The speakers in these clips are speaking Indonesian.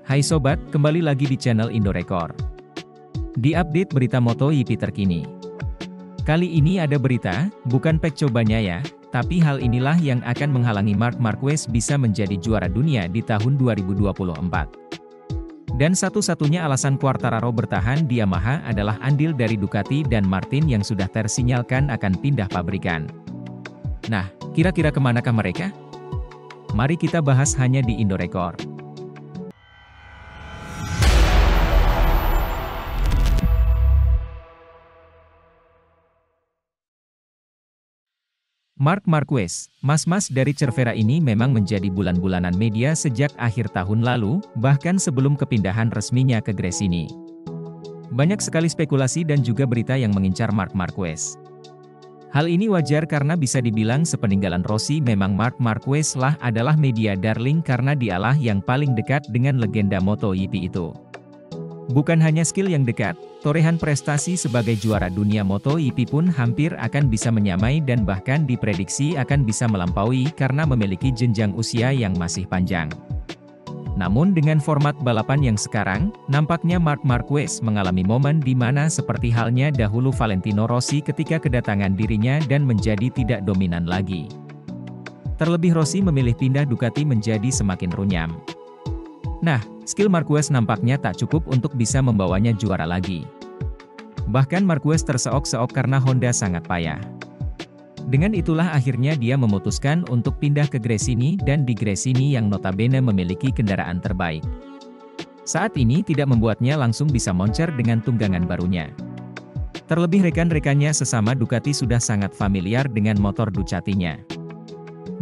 Hai sobat, kembali lagi di channel Indorekor. Di update berita MotoGP terkini. Kali ini ada berita, bukan pack cobanya ya, tapi hal inilah yang akan menghalangi Marc Marquez bisa menjadi juara dunia di tahun 2024. Dan satu-satunya alasan Quartararo bertahan di Yamaha adalah andil dari Ducati dan Martin yang sudah tersinyalkan akan pindah pabrikan. Nah, kira-kira kemanakah mereka? Mari kita bahas hanya di Indorekor. Marc Marquez, mas-mas dari Cervera ini memang menjadi bulan-bulanan media sejak akhir tahun lalu, bahkan sebelum kepindahan resminya ke Gresini. Banyak sekali spekulasi dan juga berita yang mengincar Marc Marquez. Hal ini wajar karena bisa dibilang sepeninggalan Rossi memang Marc Marquez adalah media darling karena dialah yang paling dekat dengan legenda MotoGP itu. Bukan hanya skill yang dekat, torehan prestasi sebagai juara dunia MotoGP pun hampir akan bisa menyamai dan bahkan diprediksi akan bisa melampaui karena memiliki jenjang usia yang masih panjang. Namun dengan format balapan yang sekarang, nampaknya Marc Marquez mengalami momen di mana seperti halnya dahulu Valentino Rossi ketika kedatangan dirinya dan menjadi tidak dominan lagi. Terlebih Rossi memilih pindah Ducati menjadi semakin runyam. Nah, skill Marquez nampaknya tak cukup untuk bisa membawanya juara lagi. Bahkan Marquez terseok-seok karena Honda sangat payah. Dengan itulah akhirnya dia memutuskan untuk pindah ke Gresini dan di Gresini yang notabene memiliki kendaraan terbaik. Saat ini tidak membuatnya langsung bisa moncer dengan tunggangan barunya. Terlebih rekan-rekannya sesama Ducati sudah sangat familiar dengan motor Ducatinya.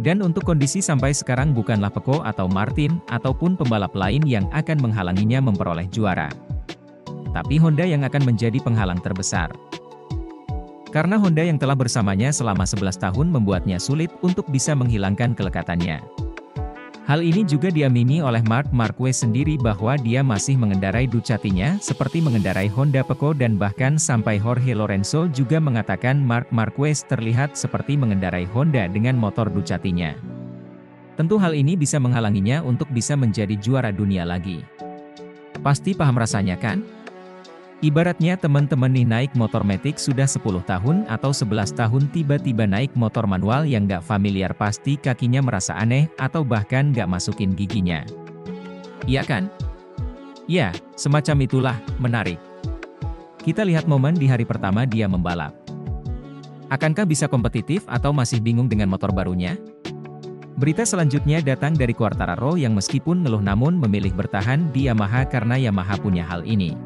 Dan untuk kondisi sampai sekarang bukanlah Pecco atau Martin, ataupun pembalap lain yang akan menghalanginya memperoleh juara. Tapi Honda yang akan menjadi penghalang terbesar. Karena Honda yang telah bersamanya selama 11 tahun membuatnya sulit untuk bisa menghilangkan kelekatannya. Hal ini juga diamini oleh Marc Marquez sendiri bahwa dia masih mengendarai Ducatinya, seperti mengendarai Honda Pecco dan bahkan sampai Jorge Lorenzo juga mengatakan Marc Marquez terlihat seperti mengendarai Honda dengan motor Ducatinya. Tentu hal ini bisa menghalanginya untuk bisa menjadi juara dunia lagi. Pasti paham rasanya kan? Ibaratnya teman-teman nih naik motor Matic sudah 10 tahun atau 11 tahun tiba-tiba naik motor manual yang nggak familiar pasti kakinya merasa aneh atau bahkan nggak masukin giginya. Iya kan? Ya, semacam itulah, menarik. Kita lihat momen di hari pertama dia membalap. Akankah bisa kompetitif atau masih bingung dengan motor barunya? Berita selanjutnya datang dari Quartararo yang meskipun ngeluh namun memilih bertahan di Yamaha karena Yamaha punya hal ini.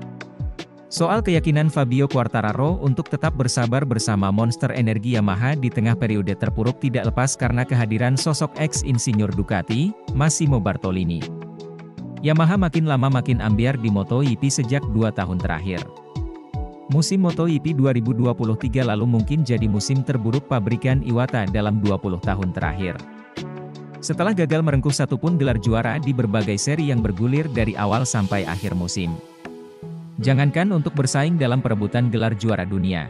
Soal keyakinan Fabio Quartararo untuk tetap bersabar bersama monster energi Yamaha di tengah periode terpuruk tidak lepas karena kehadiran sosok ex-insinyur Ducati, Massimo Bartolini. Yamaha makin lama makin ambyar di MotoGP sejak 2 tahun terakhir. Musim MotoGP 2023 lalu mungkin jadi musim terburuk pabrikan Iwata dalam 20 tahun terakhir. Setelah gagal merengkuh satupun gelar juara di berbagai seri yang bergulir dari awal sampai akhir musim. Jangankan untuk bersaing dalam perebutan gelar juara dunia.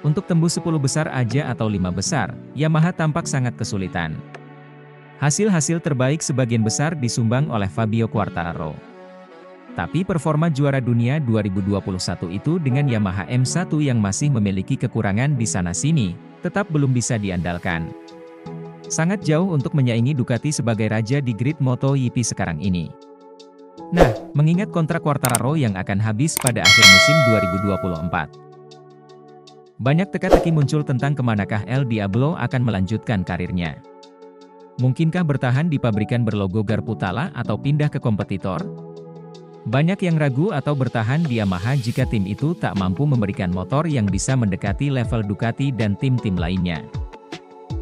Untuk tembus 10 besar aja atau 5 besar, Yamaha tampak sangat kesulitan. Hasil-hasil terbaik sebagian besar disumbang oleh Fabio Quartararo. Tapi performa juara dunia 2021 itu dengan Yamaha M1 yang masih memiliki kekurangan di sana-sini, tetap belum bisa diandalkan. Sangat jauh untuk menyaingi Ducati sebagai raja di grid MotoGP sekarang ini. Nah, mengingat kontrak Quartararo yang akan habis pada akhir musim 2024. Banyak teka-teki muncul tentang kemanakah El Diablo akan melanjutkan karirnya. Mungkinkah bertahan di pabrikan berlogo Garputala atau pindah ke kompetitor? Banyak yang ragu atau bertahan di Yamaha jika tim itu tak mampu memberikan motor yang bisa mendekati level Ducati dan tim-tim lainnya.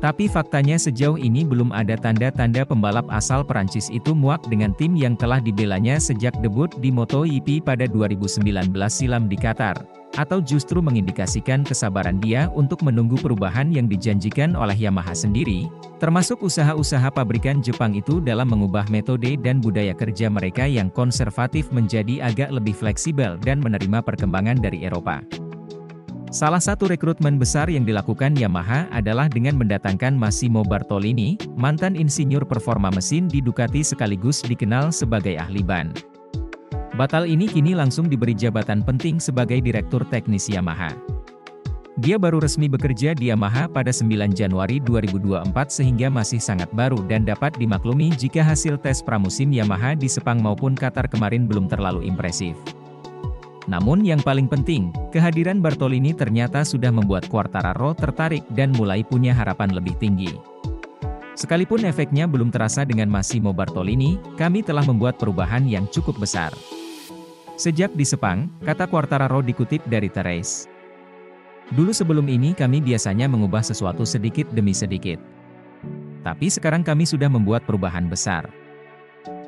Tapi faktanya sejauh ini belum ada tanda-tanda pembalap asal Perancis itu muak dengan tim yang telah dibelanya sejak debut di MotoGP pada 2019 silam di Qatar, atau justru mengindikasikan kesabaran dia untuk menunggu perubahan yang dijanjikan oleh Yamaha sendiri, termasuk usaha-usaha pabrikan Jepang itu dalam mengubah metode dan budaya kerja mereka yang konservatif menjadi agak lebih fleksibel dan menerima perkembangan dari Eropa. Salah satu rekrutmen besar yang dilakukan Yamaha adalah dengan mendatangkan Massimo Bartolini, mantan insinyur performa mesin di Ducati sekaligus dikenal sebagai ahli ban. Batal ini kini langsung diberi jabatan penting sebagai Direktur Teknis Yamaha. Dia baru resmi bekerja di Yamaha pada 9 Januari 2024 sehingga masih sangat baru dan dapat dimaklumi jika hasil tes pramusim Yamaha di Sepang maupun Qatar kemarin belum terlalu impresif. Namun yang paling penting, kehadiran Bartolini ternyata sudah membuat Quartararo tertarik dan mulai punya harapan lebih tinggi. Sekalipun efeknya belum terasa dengan Massimo Bartolini, kami telah membuat perubahan yang cukup besar. Sejak di Sepang, kata Quartararo dikutip dari The Race. Dulu sebelum ini kami biasanya mengubah sesuatu sedikit demi sedikit. Tapi sekarang kami sudah membuat perubahan besar.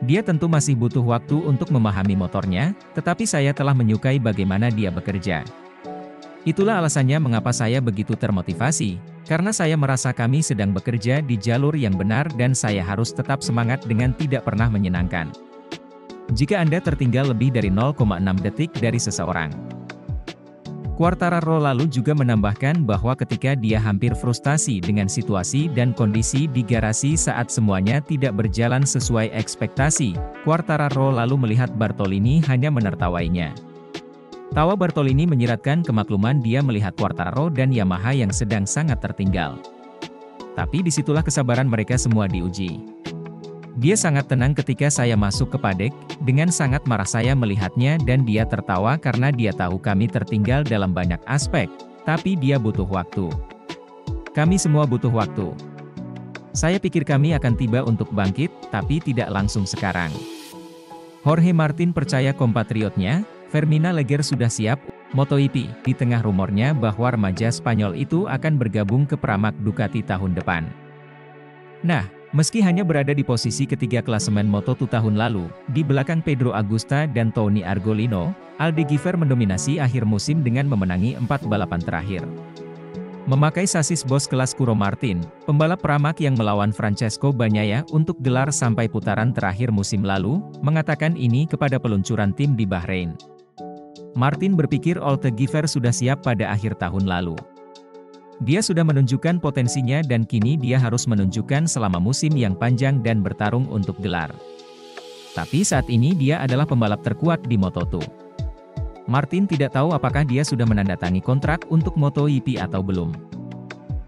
Dia tentu masih butuh waktu untuk memahami motornya, tetapi saya telah menyukai bagaimana dia bekerja. Itulah alasannya mengapa saya begitu termotivasi, karena saya merasa kami sedang bekerja di jalur yang benar dan saya harus tetap semangat dengan tidak pernah menyenangkan. Jika Anda tertinggal lebih dari 0,6 detik dari seseorang. Quartararo lalu juga menambahkan bahwa ketika dia hampir frustasi dengan situasi dan kondisi di garasi saat semuanya tidak berjalan sesuai ekspektasi, Quartararo lalu melihat Bartolini hanya menertawainya. Tawa Bartolini menyiratkan kemakluman dia melihat Quartararo dan Yamaha yang sedang sangat tertinggal. Tapi disitulah kesabaran mereka semua diuji. Dia sangat tenang ketika saya masuk ke paddock, dengan sangat marah saya melihatnya dan dia tertawa karena dia tahu kami tertinggal dalam banyak aspek, tapi dia butuh waktu. Kami semua butuh waktu. Saya pikir kami akan tiba untuk bangkit, tapi tidak langsung sekarang. Jorge Martin percaya kompatriotnya, Fermín Alegre sudah siap, MotoGP, di tengah rumornya bahwa remaja Spanyol itu akan bergabung ke Pramac Ducati tahun depan. Nah, meski hanya berada di posisi ketiga klasemen Moto2 tahun lalu, di belakang Pedro Agusta dan Tony Argolino, Aldeguifer mendominasi akhir musim dengan memenangi 4 balapan terakhir. Memakai sasis Bosch kelas Kuro Martin, pembalap Pramac yang melawan Francesco Bagnaia untuk gelar sampai putaran terakhir musim lalu, mengatakan ini kepada peluncuran tim di Bahrain. Martin berpikir Aldeguifer sudah siap pada akhir tahun lalu. Dia sudah menunjukkan potensinya dan kini dia harus menunjukkan selama musim yang panjang dan bertarung untuk gelar. Tapi saat ini dia adalah pembalap terkuat di Moto2. Martin tidak tahu apakah dia sudah menandatangani kontrak untuk MotoGP atau belum.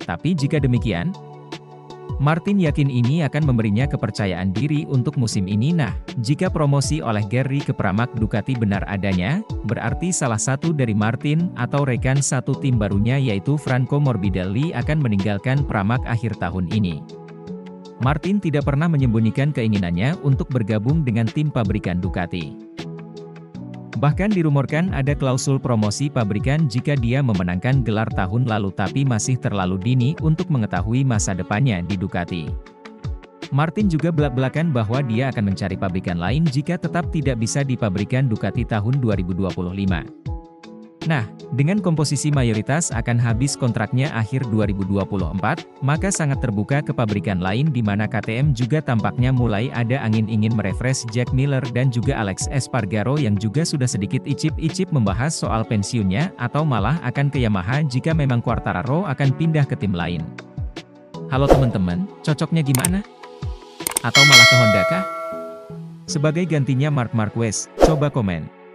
Tapi jika demikian, Martin yakin ini akan memberinya kepercayaan diri untuk musim ini. Nah, jika promosi oleh Gary ke Pramac Ducati benar adanya, berarti salah satu dari Martin atau rekan satu tim barunya yaitu Franco Morbidelli akan meninggalkan Pramac akhir tahun ini. Martin tidak pernah menyembunyikan keinginannya untuk bergabung dengan tim pabrikan Ducati. Bahkan dirumorkan ada klausul promosi pabrikan jika dia memenangkan gelar tahun lalu tapi masih terlalu dini untuk mengetahui masa depannya di Ducati. Martin juga belak-belakan bahwa dia akan mencari pabrikan lain jika tetap tidak bisa di pabrikan Ducati tahun 2025. Nah, dengan komposisi mayoritas akan habis kontraknya akhir 2024, maka sangat terbuka ke pabrikan lain di mana KTM juga tampaknya mulai ada angin ingin merefresh Jack Miller dan juga Alex Espargaro yang juga sudah sedikit icip-icip membahas soal pensiunnya atau malah akan ke Yamaha jika memang Quartararo akan pindah ke tim lain. Halo teman-teman, cocoknya gimana? Atau malah ke Honda kah? Sebagai gantinya Marc Marquez, coba komen.